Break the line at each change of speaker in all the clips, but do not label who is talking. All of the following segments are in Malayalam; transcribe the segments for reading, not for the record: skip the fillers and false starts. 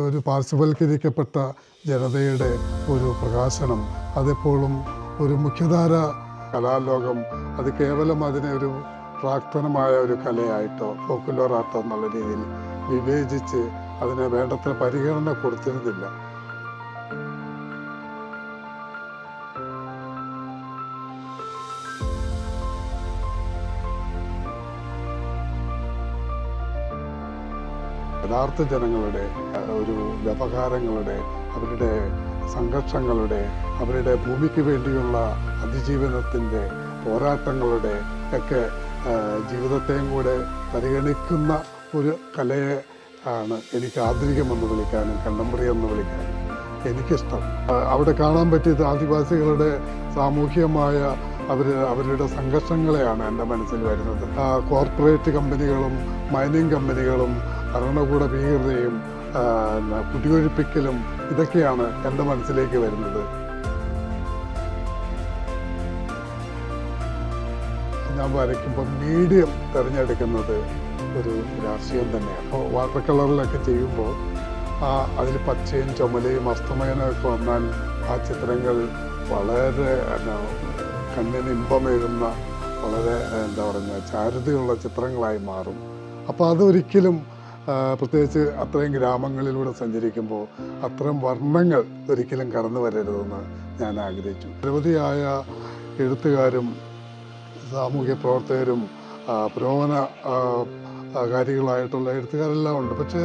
ഒരു പാർശ്വവൽക്കരിക്കപ്പെട്ട ജനതയുടെ ഒരു പ്രകാശനം അതെപ്പോഴും ഒരു മുഖ്യധാര കലാലോകം അത് കേവലം അതിനെ ഒരു പ്രാക്തനമായ ഒരു കലയായിട്ടോ ഫോക്കുലർ ആർട്ടോ എന്നുള്ള രീതിയിൽ വിവേചിച്ച് അതിന് വേണ്ടത്ര പരിഗണന കൊടുത്തിരുന്നില്ല. യഥാർത്ഥ ജനങ്ങളുടെ ഒരു വ്യവഹാരങ്ങളുടെ അവരുടെ സംഘർഷങ്ങളുടെ അവരുടെ ഭൂമിക്ക് വേണ്ടിയുള്ള അതിജീവനത്തിൻ്റെ പോരാട്ടങ്ങളുടെ ഒക്കെ ജീവിതത്തെയും കൂടെ പരിഗണിക്കുന്ന ഒരു കലയെ ആണ് എനിക്ക് ആധുനികമെന്ന് വിളിക്കാനും കണ്ടംപററി എന്ന് വിളിക്കാനും എനിക്കിഷ്ടം. അവിടെ കാണാൻ പറ്റിയത് ആദിവാസികളുടെ സാമൂഹികമായ അവരുടെ സംഘർഷങ്ങളെയാണ് എൻ്റെ മനസ്സിൽ വരുന്നത്. കോർപ്പറേറ്റ് കമ്പനികളും മൈനിങ് കമ്പനികളും ഭരണകൂട ഭീകരതയും കുടിയൊഴിപ്പിക്കലും ഇതൊക്കെയാണ് എൻ്റെ മനസ്സിലേക്ക് വരുന്നത്. ഞാൻ വരയ്ക്കുമ്പോൾ മീഡിയം തിരഞ്ഞെടുക്കുന്നത് ഒരു രാഷ്ട്രീയം തന്നെയാണ്. അപ്പോൾ വാട്ടർ കളറിലൊക്കെ ചെയ്യുമ്പോൾ അതിൽ പച്ചയും ചുമലയും അസ്തമയനമൊക്കെ വന്നാൽ ആ ചിത്രങ്ങൾ വളരെ കണ്ണിന് ഇമ്പമേകുന്ന വളരെ ചാരുതയുള്ള ചിത്രങ്ങളായി മാറും. അപ്പോൾ അതൊരിക്കലും പ്രത്യേകിച്ച് അത്രയും ഗ്രാമങ്ങളിലൂടെ സഞ്ചരിക്കുമ്പോൾ അത്തരം വർണ്ണങ്ങൾ ഒരിക്കലും കടന്നു വരരുതെന്ന് ഞാൻ ആഗ്രഹിച്ചു. നിരവധിയായ എഴുത്തുകാരും സാമൂഹ്യ പ്രവർത്തകരും പുരോഗമന കാര്യങ്ങളായിട്ടുള്ള എഴുത്തുകാരെല്ലാം ഉണ്ട്. പക്ഷേ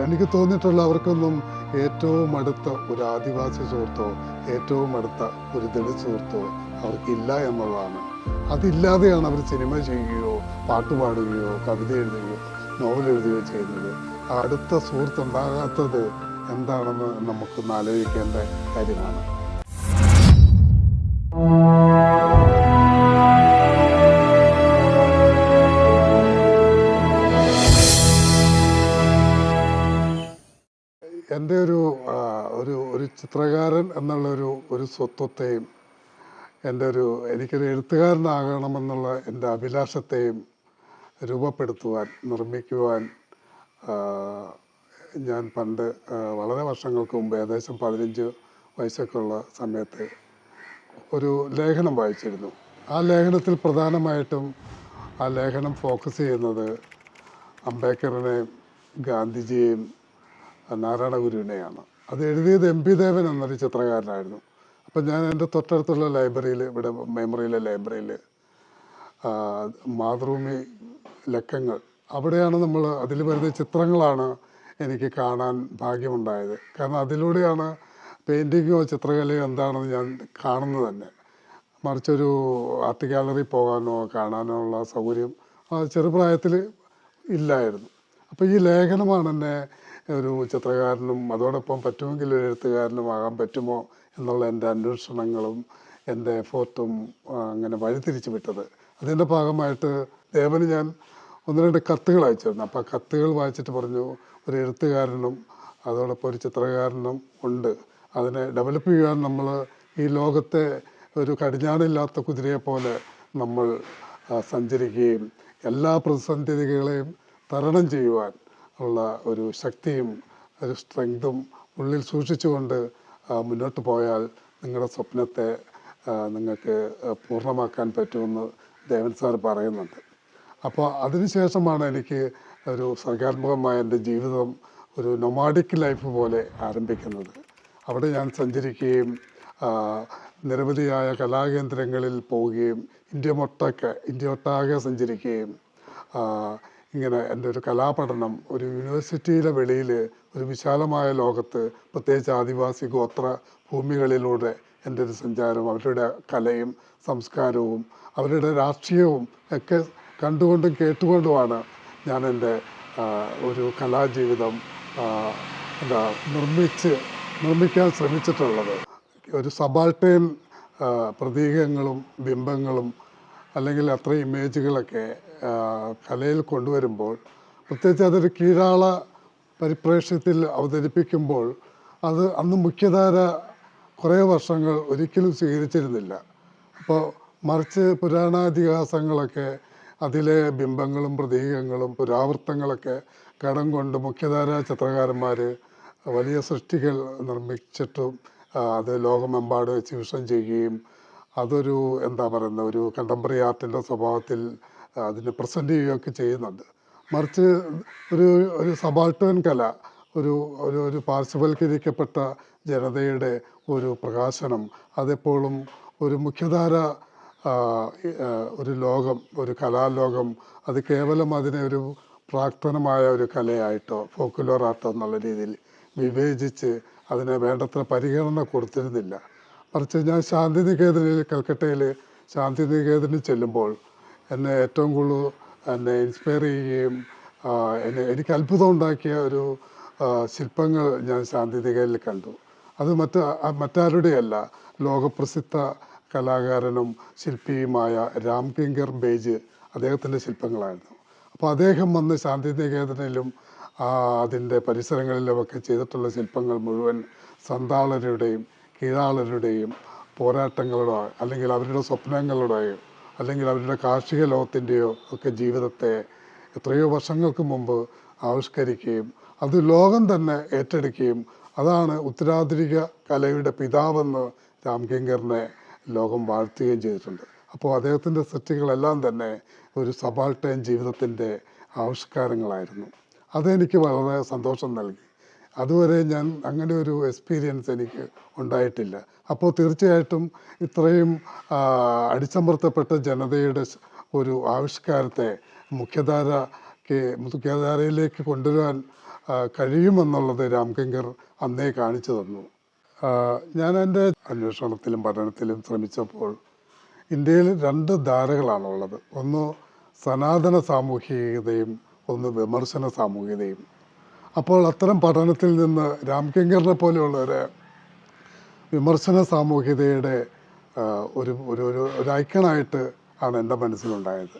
എനിക്ക് തോന്നിയിട്ടുള്ള അവർക്കൊന്നും ഏറ്റവും അടുത്ത ഒരു ആദിവാസി സുഹൃത്തോ ഏറ്റവും അടുത്ത ഒരു ദളിത് സുഹൃത്തോ അവർക്കില്ല എന്നുള്ളതാണ്. അതില്ലാതെയാണ് അവർ സിനിമ ചെയ്യുകയോ പാട്ട് പാടുകയോ കവിത എഴുതുകയോ നോവൽ എഴുതുകയോ ചെയ്യുന്നത്. അടുത്ത സുഹൃത്തുണ്ടാകാത്തത് എന്താണെന്ന് നമുക്കൊന്ന് ആലോചിക്കേണ്ട കാര്യമാണ്. എൻ്റെ ഒരു ചിത്രകാരൻ ഒരു സ്വത്വത്തെയും എനിക്കൊരു എഴുത്തുകാരനാകണമെന്നുള്ള എൻ്റെ അഭിലാഷത്തെയും രൂപപ്പെടുത്തുവാൻ നിർമ്മിക്കുവാൻ ഞാൻ പണ്ട് വളരെ വർഷങ്ങൾക്ക് മുമ്പ് ഏകദേശം 15 വയസ്സൊക്കെ ഉള്ള സമയത്ത് ഒരു ലേഖനം വായിച്ചിരുന്നു. ആ ലേഖനത്തിൽ പ്രധാനമായിട്ടും ആ ലേഖനം ഫോക്കസ് ചെയ്യുന്നത് അംബേദ്കറിനെയും ഗാന്ധിജിയെയും നാരായണ ഗുരുവിനെയാണ്. അത് എഴുതിയത് MP ദേവൻ എന്നൊരു ചിത്രകാരനായിരുന്നു. അപ്പം ഞാൻ എൻ്റെ തൊട്ടടുത്തുള്ള ലൈബ്രറിയിൽ, ഇവിടെ മെമ്മറിയിലെ ലൈബ്രറിയിൽ മാതൃഭൂമി ലക്കങ്ങൾ, അവിടെയാണ് അതിൽ വരുന്ന ചിത്രങ്ങളാണ് എനിക്ക് കാണാൻ ഭാഗ്യമുണ്ടായത്. കാരണം അതിലൂടെയാണ് പെയിൻറ്റിങ്ങോ ചിത്രകലയോ എന്താണെന്ന് ഞാൻ കാണുന്നത് തന്നെ. മറിച്ചൊരു ആർട്ട് ഗാലറി പോകാനോ കാണാനോ ഉള്ള സൗകര്യം ചെറുപ്രായത്തിൽ ഇല്ലായിരുന്നു. അപ്പോൾ ഈ ലേഖനമാണ് എന്നെ ഒരു ചിത്രകാരനും അതോടൊപ്പം പറ്റുമെങ്കിൽ ഒരു എഴുത്തുകാരനും ആകാൻ പറ്റുമോ എന്നുള്ള എൻ്റെ അന്വേഷണങ്ങളും എൻ്റെ എഫോർട്ടും അങ്ങനെ വഴിതിരിച്ചു വിട്ടത്. അതിൻ്റെ ഭാഗമായിട്ട് ദേവന് ഞാൻ 1-2 കത്തുകൾ അയച്ചിരുന്നു. അപ്പോൾ ആ കത്തുകൾ വായിച്ചിട്ട് പറഞ്ഞു, ഒരു എഴുത്തുകാരനും അതോടൊപ്പം ഒരു ചിത്രകാരനും ഉണ്ട്. അതിനെ ഡെവലപ്പ് ചെയ്യാൻ നമ്മൾ ഈ ലോകത്തെ ഒരു കടിഞ്ഞാണില്ലാത്ത കുതിരയെ പോലെ നമ്മൾ സഞ്ചരിക്കുകയും എല്ലാ പ്രതിസന്ധികളെയും തരണം ചെയ്യുവാൻ ഉള്ള ഒരു ശക്തിയും ഒരു സ്ട്രെങ്തും ഉള്ളിൽ സൂക്ഷിച്ചുകൊണ്ട് മുന്നോട്ട് പോയാൽ നിങ്ങളുടെ സ്വപ്നത്തെ നിങ്ങൾക്ക് പൂർണ്ണമാക്കാൻ പറ്റുമെന്ന് ദേവൻ സാർ പറയുന്നുണ്ട്. അപ്പോൾ അതിനുശേഷമാണ് എനിക്ക് ഒരു സർഗാത്മകമായ എൻ്റെ ജീവിതം ഒരു നൊമാഡിക് ലൈഫ് പോലെ ആരംഭിക്കുന്നത്. അവിടെ ഞാൻ സഞ്ചരിക്കുകയും നിരവധിയായ കലാകേന്ദ്രങ്ങളിൽ പോവുകയും ഇന്ത്യ ഒട്ടാകെ സഞ്ചരിക്കുകയും ഇങ്ങനെ എൻ്റെ ഒരു കലാപഠനം ഒരു യൂണിവേഴ്സിറ്റിയിലെ വെളിയിൽ ഒരു വിശാലമായ ലോകത്ത്, പ്രത്യേകിച്ച് ആദിവാസി ഗോത്ര ഭൂമികളിലൂടെ എൻ്റെ ഒരു സഞ്ചാരം, അവരുടെ കലയും സംസ്കാരവും അവരുടെ രാഷ്ട്രീയവും ഒക്കെ കണ്ടുകൊണ്ടും കേട്ടുകൊണ്ടുമാണ് ഞാൻ എൻ്റെ ഒരു കലാജീവിതം നിർമ്മിക്കാൻ ശ്രമിച്ചിട്ടുള്ളത്. ഒരു സബാൾട്ടേൺ പ്രതീകങ്ങളും ബിംബങ്ങളും അല്ലെങ്കിൽ അത്രയും ഇമേജുകളൊക്കെ കലയിൽ കൊണ്ടുവരുമ്പോൾ, പ്രത്യേകിച്ച് അതൊരു കീഴാള പരിപ്രേക്ഷ്യത്തിൽ അവതരിപ്പിക്കുമ്പോൾ അത് അന്ന് മുഖ്യധാര കുറേ വർഷങ്ങൾ ഒരിക്കലും സ്വീകരിച്ചിരുന്നില്ല. അപ്പോൾ മറിച്ച് പുരാണാതിഹാസങ്ങളൊക്കെ അതിലെ ബിംബങ്ങളും പ്രതീകങ്ങളും പുരാവൃത്തങ്ങളൊക്കെ കടം കൊണ്ട് മുഖ്യധാര ചിത്രകാരന്മാർ വലിയ സൃഷ്ടികൾ നിർമ്മിച്ചിട്ടും അത് ലോകമെമ്പാടും എക്സിബിഷൻ ചെയ്യുകയും അതൊരു എന്താ പറയുന്ന ഒരു കണ്ടംപററി ആർട്ടിൻ്റെ സ്വഭാവത്തിൽ അതിനെ പ്രസൻറ്റ് ചെയ്യുകയൊക്കെ ചെയ്യുന്നുണ്ട്. മറിച്ച് ഒരു ഒരു സബാൾട്ടേൺ കല, ഒരു ഒരു ഒരു പാർശ്വവൽക്കരിക്കപ്പെട്ട ജനതയുടെ ഒരു പ്രകാശനം, അതെപ്പോഴും ഒരു മുഖ്യധാര ഒരു ലോകം, ഒരു കലാലോകം, അത് കേവലം അതിനെ ഒരു പ്രാക്തനമായ ഒരു കലയായിട്ടോ ഫോക്കുലർ ആർട്ടോ എന്നുള്ള രീതിയിൽ വിവേചിച്ച് അതിനെ വേണ്ടത്ര പരിഗണന കൊടുത്തിരുന്നില്ല. മറിച്ച് ഞാൻ ശാന്തിനികേതനിൽ, കൽക്കട്ടയിൽ ശാന്തിനികേതനിൽ ചെല്ലുമ്പോൾ എന്നെ ഏറ്റവും കൂടുതൽ എന്നെ ഇൻസ്പയർ ചെയ്യുകയും എനിക്ക് അത്ഭുതം ഉണ്ടാക്കിയ ഒരു ശില്പങ്ങൾ ഞാൻ ശാന്തിനികേതനിൽ കണ്ടു. അത് മറ്റാരുടെയല്ല, ലോകപ്രസിദ്ധ കലാകാരനും ശില്പിയുമായ രാംകിങ്കർ ബേജ്, അദ്ദേഹത്തിൻ്റെ ശില്പങ്ങളായിരുന്നു. അപ്പോൾ അദ്ദേഹം വന്ന് ശാന്തിനികേതനിലും അതിൻ്റെ പരിസരങ്ങളിലുമൊക്കെ ചെയ്തിട്ടുള്ള ശില്പങ്ങൾ മുഴുവൻ സന്താളരുടെയും കീഴാളരുടെയും പോരാട്ടങ്ങളുടെയോ അല്ലെങ്കിൽ അവരുടെ സ്വപ്നങ്ങളുടെയോ അല്ലെങ്കിൽ അവരുടെ കാർഷിക ലോകത്തിൻ്റെയോ ഒക്കെ ജീവിതത്തെ എത്രയോ വർഷങ്ങൾക്ക് മുമ്പ് ആവിഷ്കരിക്കുകയും അത് ലോകം തന്നെ ഏറ്റെടുക്കുകയും അതാണ് ഉത്തരാധുനിക കലയുടെ പിതാവെന്ന് രാംകിങ്കറിനെ ലോകം വാഴ്ത്തുകയും ചെയ്തിട്ടുണ്ട്. അപ്പോൾ അദ്ദേഹത്തിൻ്റെ സൃഷ്ടികളെല്ലാം തന്നെ ഒരു സബാൾട്ടേൺ ജീവിതത്തിൻ്റെ ആവിഷ്കാരങ്ങളായിരുന്നു. അതെനിക്ക് വളരെ സന്തോഷം നൽകി. അതുവരെ ഞാൻ അങ്ങനെ ഒരു എക്സ്പീരിയൻസ് എനിക്ക് ഉണ്ടായിട്ടില്ല. അപ്പോൾ തീർച്ചയായിട്ടും ഇത്രയും അടിച്ചമർത്തപ്പെട്ട ജനതയുടെ ഒരു ആവിഷ്കാരത്തെ മുഖ്യധാരയിലേക്ക് കൊണ്ടുവരാൻ കഴിയുമെന്നുള്ളത് രാംകിങ്കർ അന്നേ കാണിച്ചു തന്നു. ഞാൻ എൻ്റെ അന്വേഷണത്തിലും പഠനത്തിലും ശ്രമിച്ചപ്പോൾ ഇന്ത്യയിൽ 2 ധാരകളാണുള്ളത്. ഒന്ന് സനാതന സാമൂഹികതയും ഒന്ന് വിമർശന സാമൂഹികതയും. അപ്പോൾ അത്തരം പഠനത്തിൽ നിന്ന് രാംകിങ്കറിനെ പോലെയുള്ളവരെ വിമർശന സാമൂഹികതയുടെ ഒരു ഒരു ഒരു ഐക്കണായിട്ട് ആണ് എൻ്റെ മനസ്സിലുണ്ടായത്.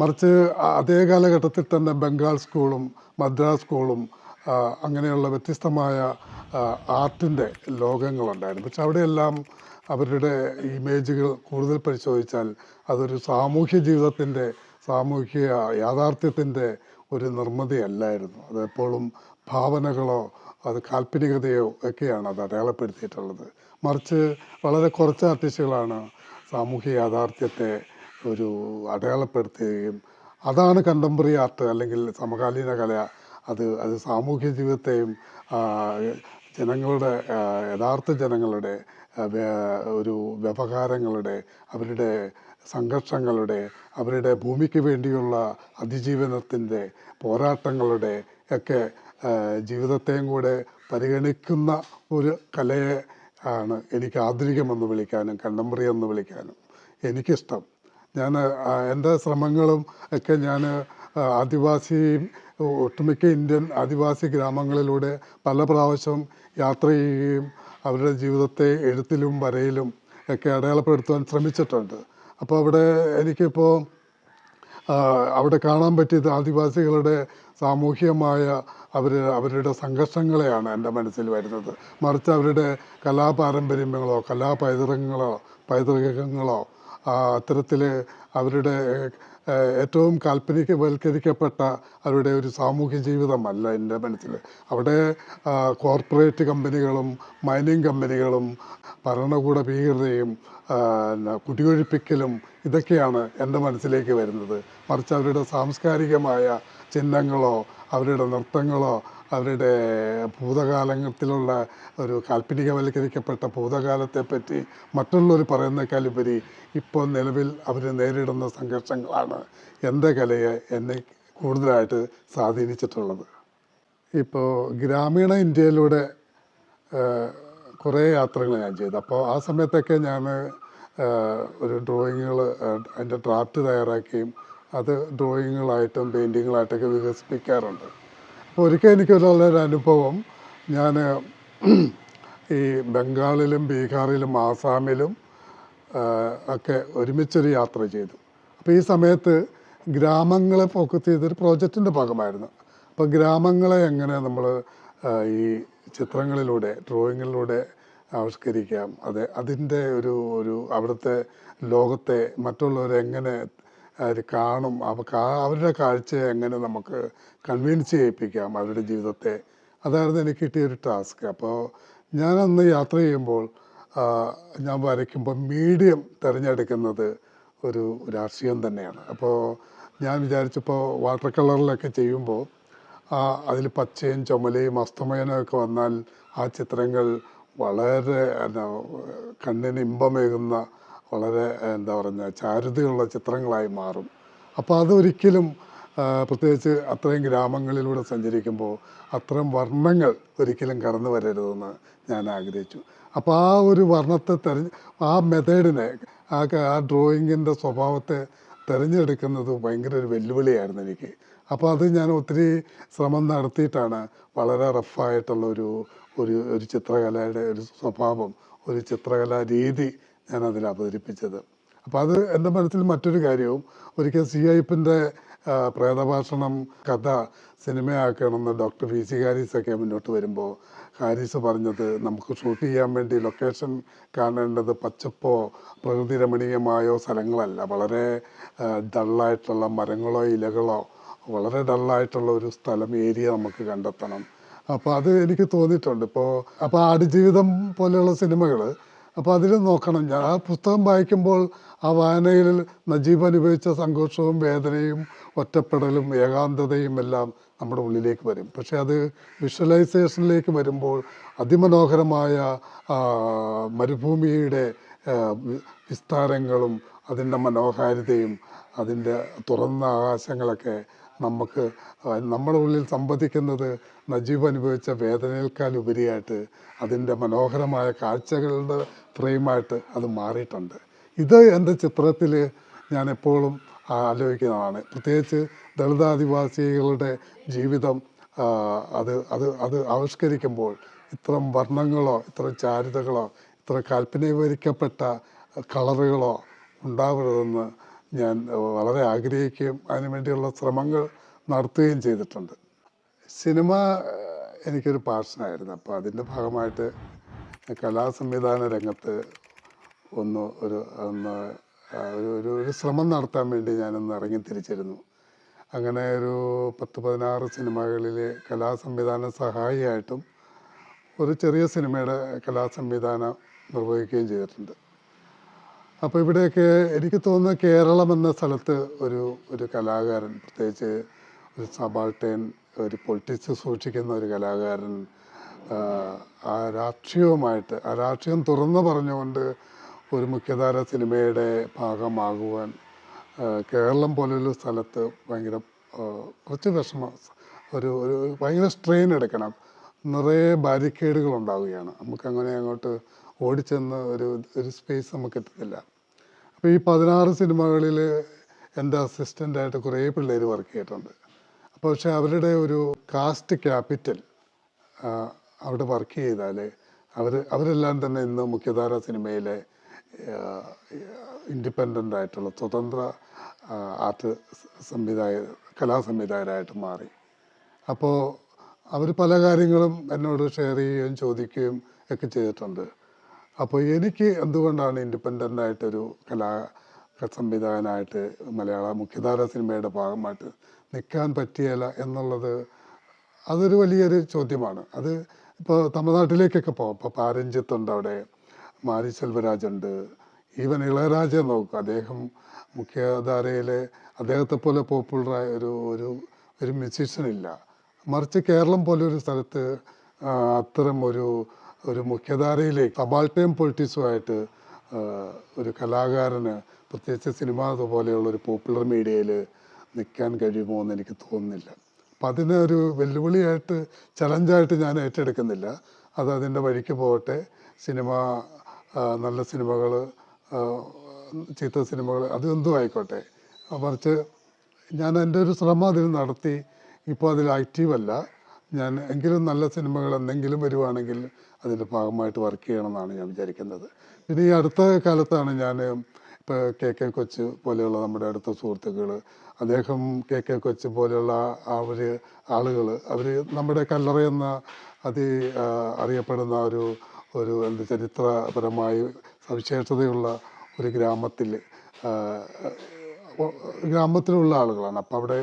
മറിച്ച് അതേ കാലഘട്ടത്തിൽ തന്നെ ബംഗാൾ സ്കൂളും മദ്രാസ് സ്കൂളും അങ്ങനെയുള്ള വ്യത്യസ്തമായ ആർട്ടിൻ്റെ ലോകങ്ങളുണ്ടായിരുന്നു. പക്ഷെ അവിടെയെല്ലാം അവരുടെ ഇമേജുകൾ കൂടുതൽ പരിശോധിച്ചാൽ അതൊരു സാമൂഹ്യ ജീവിതത്തിൻ്റെ, സാമൂഹിക യാഥാർത്ഥ്യത്തിൻ്റെ ഒരു നിർമ്മിതിയല്ലായിരുന്നു. അതെപ്പോഴും ഭാവനകളോ അത് കാൽപ്പനികതയോ ഒക്കെയാണ് അത് അടയാളപ്പെടുത്തിയിട്ടുള്ളത്. മറിച്ച് വളരെ കുറച്ച് ആർട്ടിസ്റ്റുകളാണ് സാമൂഹ്യ യാഥാർത്ഥ്യത്തെ ഒരു അടയാളപ്പെടുത്തുകയും അതാണ് കണ്ടംപററി ആർട്ട് അല്ലെങ്കിൽ സമകാലീന കല. അത് സാമൂഹ്യ ജീവിതത്തെയും ജനങ്ങളുടെ, യഥാർത്ഥ ജനങ്ങളുടെ ഒരു വ്യവഹാരങ്ങളുടെ, അവരുടെ സംഘർഷങ്ങളുടെ, അവരുടെ ഭൂമിക്ക് വേണ്ടിയുള്ള അതിജീവനത്തിൻ്റെ പോരാട്ടങ്ങളുടെ ഒക്കെ ജീവിതത്തെയും കൂടെ പരിഗണിക്കുന്ന ഒരു കലയെ ആണ് എനിക്ക് ആധുനികമെന്ന് വിളിക്കാനും കണ്ടംപററി എന്ന് വിളിക്കാനും എനിക്കിഷ്ടം. ഞാൻ എൻ്റെ ശ്രമങ്ങളും ഒക്കെ ഞാൻ ഒട്ടുമിക്ക ഇന്ത്യൻ ആദിവാസി ഗ്രാമങ്ങളിലൂടെ പല പ്രാവശ്യം യാത്ര ചെയ്യുകയും അവരുടെ ജീവിതത്തെ എഴുത്തിലും വരയിലും ഒക്കെ അടയാളപ്പെടുത്തുവാൻ ശ്രമിച്ചിട്ടുണ്ട്. അപ്പോൾ അവിടെ എനിക്കിപ്പോൾ അവിടെ കാണാൻ പറ്റിയത് ആദിവാസികളുടെ സാമൂഹികമായ അവരുടെ സംഘർഷങ്ങളെയാണ് എൻ്റെ മനസ്സിൽ വരുന്നത്. മറിച്ച് അവരുടെ കലാപാരമ്പര്യങ്ങളോ പൈതൃകങ്ങളോ അത്തരത്തിൽ അവരുടെ ഏറ്റവും കാൽപ്പനികവൽക്കരിക്കപ്പെട്ട അവരുടെ ഒരു സാമൂഹ്യ ജീവിതമല്ല എൻ്റെ മനസ്സിൽ. അവിടെ കോർപ്പറേറ്റ് കമ്പനികളും മൈനിങ് കമ്പനികളും ഭരണകൂട ഭീകരതയും കുടിയൊഴിപ്പിക്കലും ഇതൊക്കെയാണ് എൻ്റെ മനസ്സിലേക്ക് വരുന്നത്. മറിച്ച് അവരുടെ സാംസ്കാരികമായ ചിഹ്നങ്ങളോ അവരുടെ നൃത്തങ്ങളോ അവരുടെ ഭൂതകാലത്തിലുള്ള ഒരു കാൽപ്പനികവൽക്കരിക്കപ്പെട്ട ഭൂതകാലത്തെപ്പറ്റി മറ്റുള്ളവർ പറയുന്നേക്കാളുപരി ഇപ്പോൾ നിലവിൽ അവർ നേരിടുന്ന സംഘർഷങ്ങളാണ് എൻ്റെ കലയെ എന്നെ കൂടുതലായിട്ട് സ്വാധീനിച്ചിട്ടുള്ളത്. ഇപ്പോൾ ഗ്രാമീണ ഇന്ത്യയിലൂടെ കുറേ യാത്രകൾ ഞാൻ ചെയ്തു. അപ്പോൾ ആ സമയത്തൊക്കെ ഞാൻ ഒരു ഡ്രോയിങ്ങുകൾ അതിൻ്റെ ഡ്രാഫ്റ്റ് തയ്യാറാക്കുകയും അത് ഡ്രോയിങ്ങുകളായിട്ടും പെയിൻറ്റിങ്ങുകളായിട്ടൊക്കെ വികസിപ്പിക്കാറുണ്ട്. അപ്പോൾ ഒരിക്കൽ എനിക്കൊരു അനുഭവം, ഞാൻ ഈ ബംഗാളിലും ബീഹാറിലും ആസാമിലും ഒക്കെ ഒരുമിച്ചൊരു യാത്ര ചെയ്തു. അപ്പോൾ ഈ സമയത്ത് ഗ്രാമങ്ങളെ ഫോക്കസ് ചെയ്തൊരു പ്രോജക്റ്റിൻ്റെ ഭാഗമായിരുന്നു. അപ്പോൾ ഗ്രാമങ്ങളെ എങ്ങനെ നമ്മൾ ഈ ചിത്രങ്ങളിലൂടെ ഡ്രോയിങ്ങിലൂടെ ആവിഷ്കരിക്കാം, അതിൻ്റെ ഒരു അവിടുത്തെ ലോകത്തെ മറ്റുള്ളവരെ എങ്ങനെ അവർ കാണും. അവരുടെ കാഴ്ചയെ എങ്ങനെ നമുക്ക് കൺവിൻസ് ചെയ്യിപ്പിക്കാം അവരുടെ ജീവിതത്തെ. അതായിരുന്നു എനിക്ക് കിട്ടിയൊരു ടാസ്ക്. അപ്പോൾ ഞാനന്ന് യാത്ര ചെയ്യുമ്പോൾ ആ, ഞാൻ വരയ്ക്കുമ്പോൾ മീഡിയം തിരഞ്ഞെടുക്കുന്നത് ഒരു രാഷ്ട്രീയം തന്നെയാണ്. അപ്പോൾ ഞാൻ വിചാരിച്ചപ്പോൾ വാട്ടർ കളറിലൊക്കെ ചെയ്യുമ്പോൾ അതിൽ പച്ചയും ചുമലയും അസ്തമയനും ഒക്കെ വന്നാൽ ആ ചിത്രങ്ങൾ വളരെ കണ്ണിന് ഇമ്പമേകുന്ന വളരെ എന്താ പറയുക ചാരുതയുള്ള ചിത്രങ്ങളായി മാറും. അപ്പോൾ അതൊരിക്കലും പ്രത്യേകിച്ച് അത്രയും ഗ്രാമങ്ങളിലൂടെ സഞ്ചരിക്കുമ്പോൾ അത്തരം വർണ്ണങ്ങൾ ഒരിക്കലും കടന്നു വരരുതെന്ന് ഞാൻ ആഗ്രഹിച്ചു. അപ്പോൾ ആ ഒരു വർണ്ണത്തെ ആ മെത്തേഡിനെ ആ ഡ്രോയിങ്ങിൻ്റെ സ്വഭാവത്തെ തിരഞ്ഞെടുക്കുന്നത് ഭയങ്കര ഒരു വെല്ലുവിളിയായിരുന്നു എനിക്ക്. അപ്പോൾ അത് ഞാൻ ഒത്തിരി ശ്രമം നടത്തിയിട്ടാണ് വളരെ റഫായിട്ടുള്ള ഒരു ഒരു ഒരു ചിത്രകലയുടെ ഒരു സ്വഭാവം, ഒരു ചിത്രകലാ രീതി ഞാൻ അതിൽ അവതരിപ്പിച്ചത്. അപ്പോൾ അത് എൻ്റെ മനസ്സിൽ മറ്റൊരു കാര്യവും, ഒരിക്കൽ സി ഐപ്പിൻ്റെ പ്രേതഭാഷണം കഥ സിനിമയാക്കണമെന്ന് ഡോക്ടർ വി സി ഹാരിസൊക്കെ മുന്നോട്ട് വരുമ്പോൾ ഹാരിസ് പറഞ്ഞത് നമുക്ക് ഷൂട്ട് ചെയ്യാൻ വേണ്ടി ലൊക്കേഷൻ കാണേണ്ടത് പച്ചപ്പോ പ്രകൃതി രമണീയമായോ സ്ഥലങ്ങളല്ല, വളരെ ഡള്ളായിട്ടുള്ള മരങ്ങളോ ഇലകളോ വളരെ ഡള്ളായിട്ടുള്ള ഒരു സ്ഥലം ഏരിയ നമുക്ക് കണ്ടെത്തണം. അപ്പോൾ അത് എനിക്ക് തോന്നിയിട്ടുണ്ട്. അപ്പോൾ ആടുജീവിതം പോലെയുള്ള സിനിമകൾ അപ്പോൾ അതിൽ നോക്കണം. ഞാൻ ആ പുസ്തകം വായിക്കുമ്പോൾ ആ വായനയിൽ നജീബ് അനുഭവിച്ച സന്തോഷവും വേദനയും ഒറ്റപ്പെടലും ഏകാന്തതയും എല്ലാം നമ്മുടെ ഉള്ളിലേക്ക് വരും. പക്ഷേ അത് വിഷ്വലൈസേഷനിലേക്ക് വരുമ്പോൾ അതിമനോഹരമായ മരുഭൂമിയുടെ വിസ്താരങ്ങളും അതിൻ്റെ മനോഹാരിതയും അതിൻ്റെ തുറന്ന ആകാശങ്ങളൊക്കെ നമുക്ക് നമ്മുടെ ഉള്ളിൽ സംവദിക്കുന്നത് നജീബ് അനുഭവിച്ച വേദനയേക്കാൾ ഉപരിയായിട്ട് അതിൻ്റെ മനോഹരമായ കാഴ്ചകളുടെ ഫ്രെയിമായിട്ട് അത് മാറിയിട്ടുണ്ട്. ഇത് എൻ്റെ ചിത്രത്തിൽ ഞാൻ എപ്പോഴും ആലോചിക്കുന്നതാണ്. പ്രത്യേകിച്ച് ദളിതാദിവാസികളുടെ ജീവിതം അത് അത് അത് ആവിഷ്കരിക്കുമ്പോൾ ഇത്തരം വർണ്ണങ്ങളോ ഇത്തരം ചാരുതകളോ ഇത്ര കാൽപ്പനികവരിക്കപ്പെട്ട കളറുകളോ ഉണ്ടാവരുതെന്ന് ഞാൻ വളരെ ആഗ്രഹിക്കുകയും അതിനുവേണ്ടിയുള്ള ശ്രമങ്ങൾ നടത്തുകയും ചെയ്തിട്ടുണ്ട്. സിനിമ എനിക്കൊരു പാഷനായിരുന്നു. അപ്പോൾ അതിൻ്റെ ഭാഗമായിട്ട് കലാസംവിധാന രംഗത്ത് ഒന്ന് ഒരു ഒരു ശ്രമം നടത്താൻ വേണ്ടി ഞാനൊന്ന് ഇറങ്ങി തിരിച്ചിരുന്നു. അങ്ങനെ ഒരു 10-16 സിനിമകളിൽ കലാസംവിധാന സഹായിയായിട്ടും ഒരു ചെറിയ സിനിമയുടെ കലാസംവിധാനം നിർവഹിക്കുകയും ചെയ്തിട്ടുണ്ട്. അപ്പോൾ ഇവിടെയൊക്കെ എനിക്ക് തോന്നുന്നത് കേരളം എന്ന സ്ഥലത്ത് ഒരു കലാകാരൻ, പ്രത്യേകിച്ച് ഒരു സബാൾട്ടേൺ, ഒരു പൊളിറ്റിക്സ് സൂക്ഷിക്കുന്ന ഒരു കലാകാരൻ ആ രാഷ്ട്രീയം തുറന്നു പറഞ്ഞുകൊണ്ട് ഒരു മുഖ്യധാര സിനിമയുടെ ഭാഗമാകുവാൻ കേരളം പോലൊരു സ്ഥലത്ത് ഭയങ്കര കുറച്ച് വിഷമം, ഒരു ഭയങ്കര സ്ട്രെയിൻ എടുക്കണം. നിറയെ ബാരിക്കേഡുകൾ ഉണ്ടാവുകയാണ്. നമുക്കങ്ങനെ അങ്ങോട്ട് ഓടിച്ചെന്ന് ഒരു സ്പേസ് നമുക്ക് കിട്ടുന്നില്ല. അപ്പോൾ ഈ 16 സിനിമകളിൽ എൻ്റെ അസിസ്റ്റൻ്റായിട്ട് കുറേ പിള്ളേർ വർക്ക് ചെയ്തിട്ടുണ്ട്. അപ്പോൾ പക്ഷേ അവരുടെ ഒരു കാസ്റ്റ് ക്യാപിറ്റൽ അവിടെ വർക്ക് ചെയ്താൽ അവരെല്ലാം തന്നെ ഇന്ന് മുഖ്യധാര സിനിമയിലെ ഇൻഡിപെൻഡൻ്റ് ആയിട്ടുള്ള സ്വതന്ത്ര കലാസംവിധായകരായിട്ട് മാറി. അപ്പോൾ അവർ പല കാര്യങ്ങളും എന്നോട് ഷെയർ ചെയ്യുകയും ചോദിക്കുകയും ഒക്കെ ചെയ്തിട്ടുണ്ട്. അപ്പോൾ എനിക്ക് എന്തുകൊണ്ടാണ് ഇൻഡിപെൻഡൻ്റായിട്ടൊരു സംവിധായകനായിട്ട് മലയാള മുഖ്യധാര സിനിമയുടെ ഭാഗമായിട്ട് നിൽക്കാൻ പറ്റിയല്ല എന്നുള്ളത് അതൊരു വലിയൊരു ചോദ്യമാണ്. അത് ഇപ്പോൾ തമിഴ്നാട്ടിലേക്കൊക്കെ പോകും. ഇപ്പോൾ പാരഞ്ജിത്തുണ്ട്, അവിടെ മാരി സെൽവരാജുണ്ട്, ഈവൻ ഇളയരാജയെ നോക്കും. അദ്ദേഹം മുഖ്യധാരയിലെ അദ്ദേഹത്തെ പോലെ പോപ്പുലറായ ഒരു മ്യൂസീഷ്യനില്ല. മറിച്ച് കേരളം പോലെ ഒരു സ്ഥലത്ത് അത്തരം ഒരു മുഖ്യധാരയിലേക്ക് സബാൾട്ടേൺ പൊളിറ്റിക്സുമായിട്ട് ഒരു കലാകാരന്, പ്രത്യേകിച്ച് സിനിമ പോലെയുള്ള ഒരു പോപ്പുലർ മീഡിയയിൽ നിൽക്കാൻ കഴിയുമോ എന്ന് എനിക്ക് തോന്നുന്നില്ല. അപ്പം അതിനൊരു വെല്ലുവിളിയായിട്ട് ചലഞ്ചായിട്ട് ഞാൻ ഏറ്റെടുക്കുന്നില്ല. അത് അതിൻ്റെ വഴിക്ക് പോകട്ടെ. സിനിമ നല്ല സിനിമകൾ, ചീത്ത സിനിമകൾ, അതെന്തും ആയിക്കോട്ടെ. മറിച്ച് ഞാൻ എൻ്റെ ഒരു ശ്രമം അതിൽ നടത്തി. ഇപ്പോൾ അതിൽ ആക്റ്റീവല്ല ഞാൻ, എങ്കിലും നല്ല സിനിമകൾ എന്തെങ്കിലും വരുവാണെങ്കിൽ അതിൻ്റെ ഭാഗമായിട്ട് വർക്ക് ചെയ്യണമെന്നാണ് ഞാൻ വിചാരിക്കുന്നത്. പിന്നെ ഈ അടുത്ത കാലത്താണ് ഞാൻ ഇപ്പോൾ കെ കൊച്ച് പോലെയുള്ള നമ്മുടെ അടുത്ത സുഹൃത്തുക്കൾ, അദ്ദേഹം കെ കൊച്ച് പോലെയുള്ള ആളുകൾ അവർ നമ്മുടെ കല്ലറ എന്ന അറിയപ്പെടുന്ന ഒരു എന്ത് ചരിത്രപരമായി സവിശേഷതയുള്ള ഒരു ഗ്രാമത്തിൽ ഗ്രാമത്തിലുള്ള ആളുകളാണ്. അപ്പോൾ അവിടെ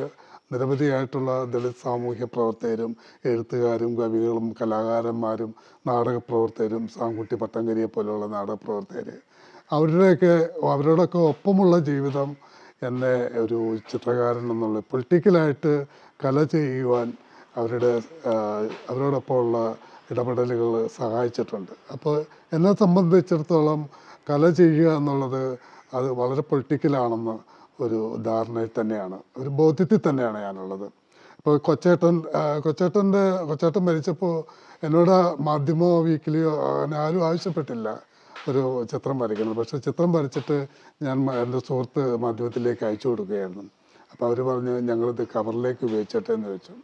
നിരവധിയായിട്ടുള്ള ദളിത് സാമൂഹ്യ പ്രവർത്തകരും എഴുത്തുകാരും കവികളും കലാകാരന്മാരും നാടകപ്രവർത്തകരും സാങ്കുട്ടി പട്ടംകരിയെ പോലെയുള്ള നാടകപ്രവർത്തകർ അവരോടൊക്കെ ഒപ്പമുള്ള ജീവിതം എന്നെ ഒരു ചിത്രകാരൻ എന്നുള്ള പൊളിറ്റിക്കലായിട്ട് കല ചെയ്യുവാൻ അവരോടൊപ്പമുള്ള ഇടപെടലുകൾ സഹായിച്ചിട്ടുണ്ട്. അപ്പോൾ എന്നെ സംബന്ധിച്ചിടത്തോളം കല ചെയ്യുക എന്നുള്ളത് അത് വളരെ പൊളിറ്റിക്കലാണെന്ന് ഒരു ധാരണയിൽ തന്നെയാണ്, ഒരു ബോധ്യത്തിൽ തന്നെയാണ് ഞാനുള്ളത്. ഇപ്പോൾ കൊച്ചേട്ടൻ മരിച്ചപ്പോൾ എന്നോട് മാധ്യമ വീക്കിലിയോ അങ്ങനെ ആരും ആവശ്യപ്പെട്ടില്ല ഒരു ചിത്രം വരയ്ക്കുന്നത്. പക്ഷേ ചിത്രം വരച്ചിട്ട് ഞാൻ എൻ്റെ സുഹൃത്ത് മാധ്യമത്തിലേക്ക് അയച്ചു കൊടുക്കുകയായിരുന്നു. അപ്പോൾ അവർ പറഞ്ഞ് ഞങ്ങളിത് കവറിലേക്ക് ഉപയോഗിച്ചിട്ടെ എന്ന് വെച്ചു.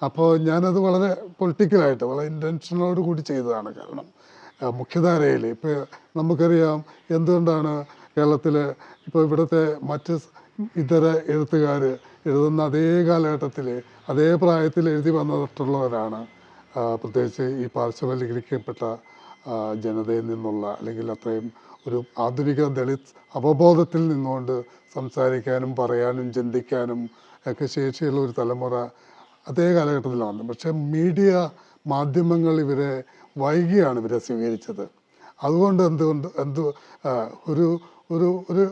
അപ്പോൾ ഞാനത് വളരെ പൊളിറ്റിക്കലായിട്ട് വളരെ ഇൻറ്റൻഷനോട് കൂടി ചെയ്തതാണ്. കാരണം മുഖ്യധാരയിൽ ഇപ്പോൾ നമുക്കറിയാം എന്തുകൊണ്ടാണ് കേരളത്തിൽ ഇപ്പോൾ ഇവിടുത്തെ മറ്റ് ഇതര എഴുത്തുകാർ എഴുതുന്ന അതേ കാലഘട്ടത്തിൽ അതേ പ്രായത്തിൽ എഴുതി വന്നിട്ടുള്ളവരാണ്, പ്രത്യേകിച്ച് ഈ പാർശ്വവൽക്കരിക്കപ്പെട്ട ജനതയിൽ നിന്നുള്ള അല്ലെങ്കിൽ അത്രയും ഒരു ആധുനിക ദളിത് അവബോധത്തിൽ നിന്നുകൊണ്ട് സംസാരിക്കാനും പറയാനും ചിന്തിക്കാനും ഒക്കെ ശേഷിയുള്ള ഒരു തലമുറ അതേ കാലഘട്ടത്തിലാണ്. പക്ഷേ മീഡിയ മാധ്യമങ്ങൾ വൈകിയാണ് ഇവരെ സ്വീകരിച്ചത്. അതുകൊണ്ട് ഒരു ഒരു ഒരു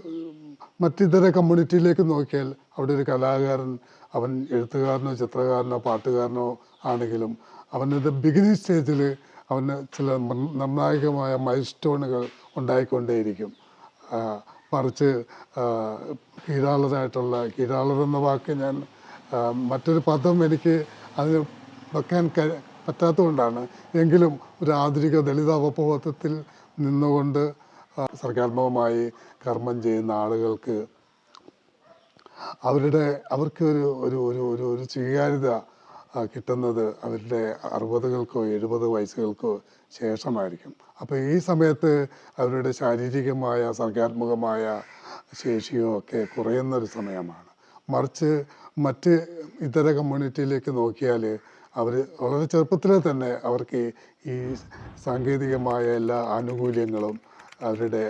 മറ്റിതര കമ്മ്യൂണിറ്റിയിലേക്ക് നോക്കിയാൽ അവിടെ ഒരു കലാകാരൻ, അവൻ എഴുത്തുകാരനോ ചിത്രകാരനോ പാട്ടുകാരനോ ആണെങ്കിലും അവൻ്റെ ബിഗിനിങ് സ്റ്റേജിൽ അവന് ചില നിർണായകമായ മൈൽ സ്റ്റോണുകൾ ഉണ്ടായിക്കൊണ്ടേയിരിക്കും. മറിച്ച് കീഴാളർ എന്ന വാക്ക് ഞാൻ മറ്റൊരു പദം എനിക്ക് അതിന് വെക്കാൻ പറ്റാത്തതുകൊണ്ടാണ്. എങ്കിലും ഒരു ആധുനിക ദളിത് അവബോധത്തിൽ നിന്നുകൊണ്ട് സർഗാത്മകമായി കർമ്മം ചെയ്യുന്ന ആളുകൾക്ക് അവർക്ക് ഒരു സ്വീകാര്യത കിട്ടുന്നത് അവരുടെ 60കൾക്കോ 70 വയസ്സുകൾക്കോ ശേഷമായിരിക്കും. അപ്പോൾ ഈ സമയത്ത് അവരുടെ ശാരീരികമായ സർഗാത്മകമായ ശേഷിയോ ഒക്കെ കുറയുന്നൊരു സമയമാണ്. മറിച്ച് മറ്റ് ഇതര കമ്മ്യൂണിറ്റിയിലേക്ക് നോക്കിയാൽ അവർ വളരെ ചെറുപ്പത്തിലെ തന്നെ അവർക്ക് ഈ സാങ്കേതികമായ എല്ലാ ആനുകൂല്യങ്ങളും അവരുടെ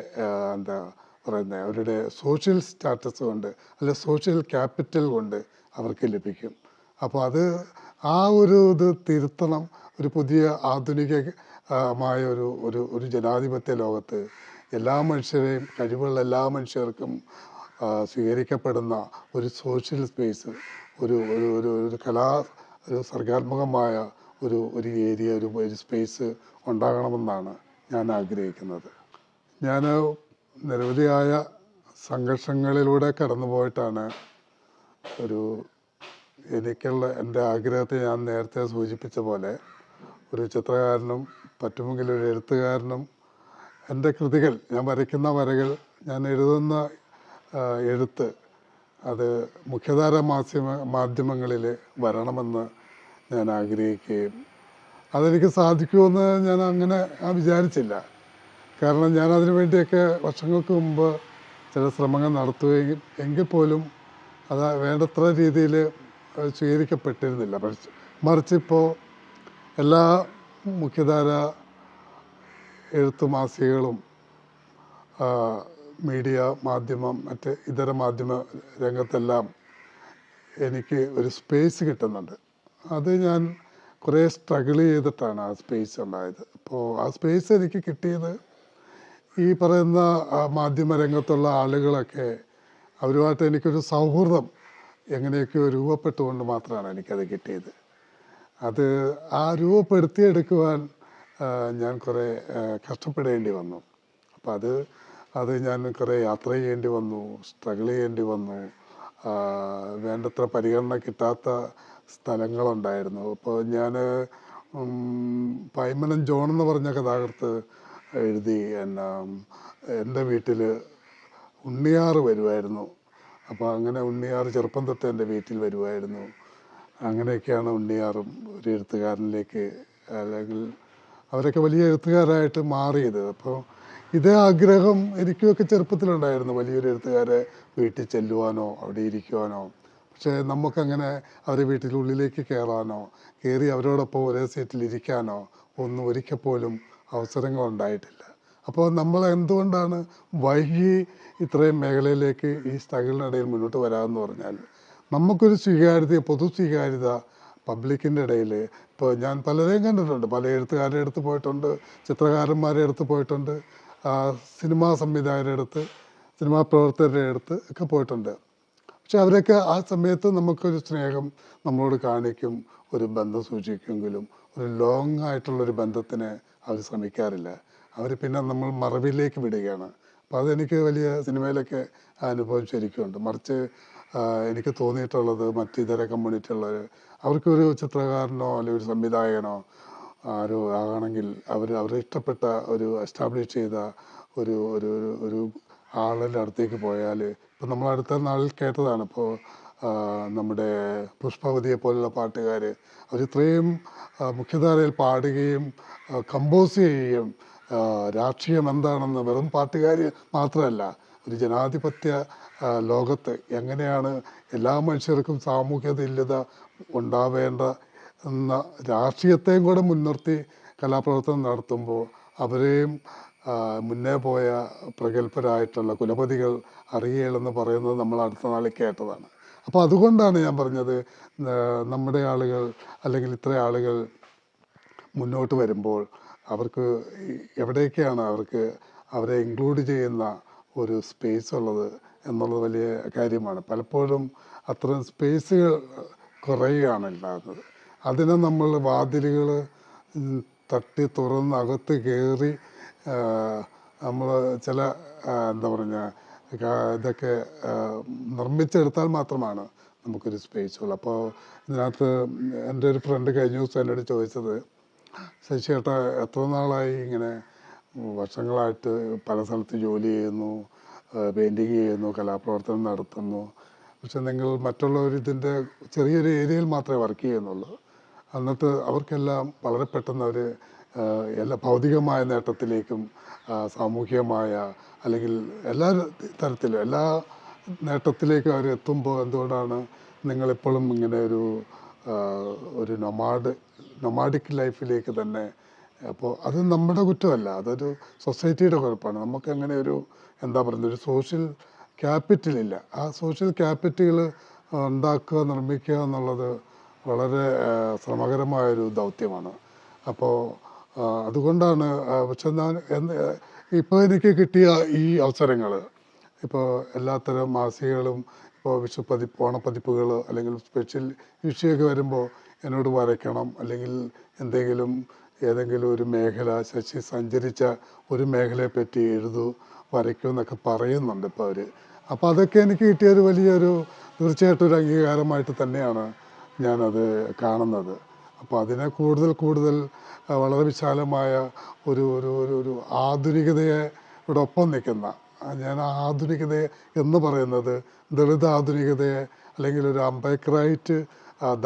അവരുടെ സോഷ്യൽ സ്റ്റാറ്റസ് കൊണ്ട് അല്ലെ സോഷ്യൽ ക്യാപിറ്റൽ കൊണ്ട് അവർക്ക് ലഭിക്കും. അപ്പോൾ ഇത് തിരുത്തണം. ഒരു പുതിയ ആധുനികമായ ഒരു ജനാധിപത്യ ലോകത്ത് എല്ലാ മനുഷ്യരെയും കഴിവുള്ള എല്ലാ മനുഷ്യർക്കും സ്വീകരിക്കപ്പെടുന്ന ഒരു സോഷ്യൽ സ്പേസ്, ഒരു സർഗാത്മകമായ ഒരു ഏരിയ, ഒരു സ്പേസ് ഉണ്ടാകണമെന്നാണ് ഞാൻ ആഗ്രഹിക്കുന്നത്. ഞാൻ നിരവധിയായ സംഘർഷങ്ങളിലൂടെ കടന്നു പോയിട്ടാണ് എൻ്റെ ആഗ്രഹത്തെ ഞാൻ നേരത്തെ സൂചിപ്പിച്ച പോലെ ഒരു ചിത്രകാരനും പറ്റുമെങ്കിൽ ഒരു എഴുത്തുകാരനും എൻ്റെ കൃതികൾ, ഞാൻ വരയ്ക്കുന്ന വരകൾ, ഞാൻ എഴുതുന്ന എഴുത്ത് അത് മുഖ്യധാര മാധ്യമങ്ങളിൽ വരണമെന്ന് ഞാൻ ആഗ്രഹിക്കുകയും അതെനിക്ക് സാധിക്കുമെന്ന് ഞാൻ അങ്ങനെ വിചാരിച്ചില്ല. കാരണം ഞാൻ അതിനു വേണ്ടിയൊക്കെ വർഷങ്ങൾക്ക് മുമ്പ് ചില ശ്രമങ്ങൾ നടത്തുകയും എങ്കിൽ പോലും അത് വേണ്ടത്ര രീതിയിൽ സ്വീകരിക്കപ്പെട്ടിരുന്നില്ല. മറിച്ചിപ്പോൾ എല്ലാ മുഖ്യധാര എഴുത്തു മാസികകളും മീഡിയ മാധ്യമം മറ്റ് ഇതര മാധ്യമ രംഗത്തെല്ലാം എനിക്ക് ഒരു സ്പേസ് കിട്ടുന്നുണ്ട്. അത് ഞാൻ കുറേ സ്ട്രഗിൾ ചെയ്തിട്ടാണ് ആ സ്പേസ് ഉണ്ടായത്. അപ്പോൾ ആ സ്പേസ് എനിക്ക് കിട്ടിയത് ഈ പറയുന്ന മാധ്യമരംഗത്തുള്ള ആളുകളൊക്കെ അവരുമായിട്ട് എനിക്കൊരു സൗഹൃദം എങ്ങനെയൊക്കെയോ രൂപപ്പെട്ടുകൊണ്ട് മാത്രമാണ് എനിക്കത് കിട്ടിയത്. ആ രൂപപ്പെടുത്തിയെടുക്കുവാൻ ഞാൻ കുറേ കഷ്ടപ്പെടേണ്ടി വന്നു. അപ്പോൾ അത് ഞാൻ കുറേ യാത്ര ചെയ്യേണ്ടി വന്നു, സ്ട്രഗിൾ ചെയ്യേണ്ടി വന്നു. വേണ്ടത്ര പരിഗണന കിട്ടാത്ത സ്ഥലങ്ങളുണ്ടായിരുന്നു. അപ്പോൾ ഞാൻ പൈമനം ജോൺ എന്ന് പറഞ്ഞ കഥാകൃത്ത് എഴുതി എൻ്റെ വീട്ടിൽ ഉണ്ണിയാറ് വരുമായിരുന്നു. അപ്പോൾ അങ്ങനെ ഉണ്ണിയാറ് ചെറുപ്പം തൊട്ട് എൻ്റെ വീട്ടിൽ വരുമായിരുന്നു. അങ്ങനെയൊക്കെയാണ് ഉണ്ണിയാറും ഒരു എഴുത്തുകാരനിലേക്ക്, അല്ലെങ്കിൽ അവരൊക്കെ വലിയ എഴുത്തുകാരായിട്ട് മാറിയത്. അപ്പോൾ ഇതേ ആഗ്രഹം എനിക്കുമൊക്കെ ചെറുപ്പത്തിലുണ്ടായിരുന്നു, വലിയൊരു എഴുത്തുകാരെ വീട്ടിൽ ചെല്ലുവാനോ അവിടെ ഇരിക്കുവാനോ. പക്ഷേ നമുക്കങ്ങനെ അവരെ വീട്ടിനുള്ളിലേക്ക് കയറി അവരോടൊപ്പം ഒരേ സീറ്റിൽ ഇരിക്കാനോ ഒന്നും ഒരിക്കൽ പോലും അവസരങ്ങളുണ്ടായിട്ടില്ല. അപ്പോൾ നമ്മൾ എന്തുകൊണ്ടാണ് വൈകി ഇത്രയും മേഖലയിലേക്ക് ഈ സ്ട്രഗിളിനിടയിൽ മുന്നോട്ട് വരാമെന്ന് പറഞ്ഞാൽ നമുക്കൊരു സ്വീകാര്യത, പൊതു സ്വീകാര്യത പബ്ലിക്കിൻ്റെ ഇടയിൽ. ഇപ്പോൾ ഞാൻ പലരെയും കണ്ടിട്ടുണ്ട്, പല എഴുത്തുകാരുടെ അടുത്ത് പോയിട്ടുണ്ട്, ചിത്രകാരന്മാരുടെ അടുത്ത് പോയിട്ടുണ്ട്, സിനിമാ സംവിധായകരുടെ അടുത്ത്, സിനിമാ പ്രവർത്തകരുടെ അടുത്ത് ഒക്കെ പോയിട്ടുണ്ട്. പക്ഷെ അവരൊക്കെ ആ സമയത്ത് നമുക്കൊരു സ്നേഹം നമ്മളോട് കാണിക്കും, ഒരു ബന്ധം സൂക്ഷിക്കുമെങ്കിലും ഒരു ലോങ് ആയിട്ടുള്ളൊരു ബന്ധത്തിന് അവർ ശ്രമിക്കാറില്ല. അവർ പിന്നെ നമ്മൾ മറവിലേക്ക് വിടുകയാണ്. അപ്പോൾ അതെനിക്ക് വലിയ സിനിമയിലൊക്കെ ആ അനുഭവം ശരിക്കുമുണ്ട്. മറിച്ച് എനിക്ക് തോന്നിയിട്ടുള്ളത് മറ്റിതര കമ്മ്യൂണിറ്റിയുള്ളവർ, അവർക്കൊരു ചിത്രകാരനോ അല്ലെങ്കിൽ ഒരു സംവിധായകനോ ആരോ ആകണമെങ്കിൽ അവരെ ഇഷ്ടപ്പെട്ട ഒരു എസ്റ്റാബ്ലിഷ് ചെയ്ത ഒരു ഒരു ഒരു ആളുടെ അടുത്തേക്ക് പോയാൽ, ഇപ്പം നമ്മൾ അടുത്ത നാളിൽ കേട്ടതാണ്, ഇപ്പോൾ നമ്മുടെ പുഷ്പവതിയെ പോലുള്ള പാട്ടുകാർ അവരിത്രയും മുഖ്യധാരയിൽ പാടുകയും കമ്പോസ് ചെയ്യുകയും രാഷ്ട്രീയം എന്താണെന്ന് വെറും പാട്ടുകാർ മാത്രമല്ല, ഒരു ജനാധിപത്യ ലോകത്ത് എങ്ങനെയാണ് എല്ലാ മനുഷ്യർക്കും സാമൂഹ്യ തുല്യത ഉണ്ടാവേണ്ട എന്ന രാഷ്ട്രീയത്തെയും കൂടെ മുൻനിർത്തി കലാപ്രവർത്തനം നടത്തുമ്പോൾ അവരെയും മുന്നേ പോയ പ്രഗത്ഭരായിട്ടുള്ള കുലപതികൾ അറിയുകയില്ലെന്ന് പറയുന്നത് നമ്മൾ അടുത്ത നാളിൽ കേട്ടതാണ്. അപ്പോൾ അതുകൊണ്ടാണ് ഞാൻ പറഞ്ഞത്, നമ്മുടെ ആളുകൾ അല്ലെങ്കിൽ ഇത്ര ആളുകൾ മുന്നോട്ട് വരുമ്പോൾ അവർക്ക് എവിടേക്കാണ് അവരെ ഇൻക്ലൂഡ് ചെയ്യുന്ന ഒരു സ്പേസ് ഉള്ളത് എന്നുള്ളത് വലിയ കാര്യമാണ്. പലപ്പോഴും അത്തരം സ്പേസുകൾ കുറയുകയാണ് ഉണ്ടാകുന്നത്. അതിനെ നമ്മൾ വാതിലുകൾ തട്ടി തുറന്ന് അകത്ത് കയറി നമ്മൾ ചില എന്താ പറഞ്ഞ ഇതൊക്കെ നിർമ്മിച്ചെടുത്താൽ മാത്രമാണ് നമുക്കൊരു സ്പേസുള്ളൂ. അപ്പോൾ ഇതിനകത്ത് എൻ്റെ ഒരു ഫ്രണ്ട് കഴിഞ്ഞ ദിവസം എന്നോട് ചോദിച്ചത്, ശശി ചേട്ടാ എത്ര നാളായി ഇങ്ങനെ വർഷങ്ങളായിട്ട് പല സ്ഥലത്ത് ജോലി ചെയ്യുന്നു, പെയിൻറ്റിങ് ചെയ്യുന്നു, കലാപ്രവർത്തനം നടത്തുന്നു, പക്ഷെ നിങ്ങൾ മറ്റുള്ളവർ ഇതിൻ്റെ ചെറിയൊരു ഏരിയയിൽ മാത്രമേ വർക്ക് ചെയ്യുന്നുള്ളൂ, എന്നിട്ട് അവർക്കെല്ലാം വളരെ പെട്ടെന്ന് അവർ എല്ലാ ഭൗതികമായ നേട്ടത്തിലേക്കും സാമൂഹികമായ അല്ലെങ്കിൽ എല്ലാ തരത്തിലും എല്ലാ നേട്ടത്തിലേക്കും അവർ എത്തുമ്പോൾ എന്തുകൊണ്ടാണ് നിങ്ങളിപ്പോഴും ഇങ്ങനെ ഒരു നൊമാഡിക് ലൈഫിലേക്ക് തന്നെ? അപ്പോൾ അത് നമ്മുടെ കുറ്റമല്ല, അതൊരു സൊസൈറ്റിയുടെ കുഴപ്പമാണ്. നമുക്കങ്ങനെ എന്താ പറയുന്നത്, ഒരു സോഷ്യൽ ക്യാപിറ്റലില്ല. ആ സോഷ്യൽ ക്യാപിറ്റൽ ഉണ്ടാക്കുക, നിർമ്മിക്കുക എന്നുള്ളത് വളരെ ശ്രമകരമായൊരു ദൗത്യമാണ്. അപ്പോൾ അതുകൊണ്ടാണ് പക്ഷെ ഇപ്പോൾ എനിക്ക് കിട്ടിയ ഈ അവസരങ്ങൾ, ഇപ്പോൾ എല്ലാത്തരം മാസികകളും, ഇപ്പോൾ ഓണപ്പതിപ്പുകൾ അല്ലെങ്കിൽ സ്പെഷ്യൽ ഇഷ്യൂയൊക്കെ വരുമ്പോൾ എന്നോട് വരയ്ക്കണം, അല്ലെങ്കിൽ ഏതെങ്കിലും ഒരു മേഖല, ശശി സഞ്ചരിച്ച ഒരു മേഖലയെപ്പറ്റി വരയ്ക്കും എന്നൊക്കെ പറയുന്നുണ്ട് ഇപ്പോൾ അവർ. അപ്പോൾ അതൊക്കെ എനിക്ക് കിട്ടിയൊരു വലിയൊരു തീർച്ചയായിട്ടും ഒരു അംഗീകാരമായിട്ട് തന്നെയാണ് ഞാനത് കാണുന്നത്. അപ്പോൾ അതിനെ കൂടുതൽ വളരെ വിശാലമായ ഒരു ആധുനികതയോടൊപ്പം നിൽക്കുന്ന, ഞാൻ ആ ആധുനികതയെ എന്ന് പറയുന്നത് ദളിത് ആധുനികതയെ അല്ലെങ്കിൽ ഒരു അംബേദ്കറൈറ്റ്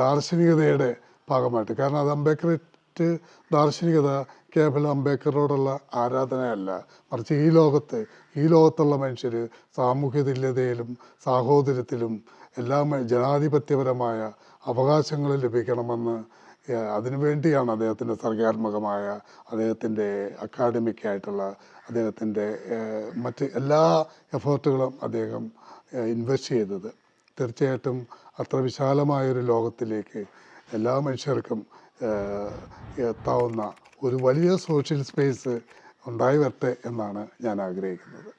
ദാർശനികതയുടെ ഭാഗമായിട്ട്, കാരണം അത് അംബേദ്കറൈറ്റ് ദാർശനികത കേവലം അംബേദ്കറോടുള്ള ആരാധനയല്ല, മറിച്ച് ഈ ലോകത്തുള്ള മനുഷ്യർ സാമൂഹ്യ തുല്യതയിലും സാഹോദര്യത്തിലും എല്ലാം ജനാധിപത്യപരമായ അവകാശങ്ങൾ ലഭിക്കണമെന്ന്, അതിനുവേണ്ടിയാണ് അദ്ദേഹത്തിൻ്റെ സർഗാത്മകമായ, അദ്ദേഹത്തിൻ്റെ അക്കാഡമിക്കായിട്ടുള്ള, അദ്ദേഹത്തിൻ്റെ മറ്റ് എല്ലാ എഫേർട്ടുകളും അദ്ദേഹം ഇൻവെസ്റ്റ് ചെയ്തത്. തീർച്ചയായിട്ടും അത്ര വിശാലമായൊരു ലോകത്തിലേക്ക് എല്ലാ മനുഷ്യർക്കും എത്താവുന്ന ഒരു വലിയ സോഷ്യൽ സ്പേസ് ഉണ്ടായി വരട്ടെ എന്നാണ് ഞാൻ ആഗ്രഹിക്കുന്നത്.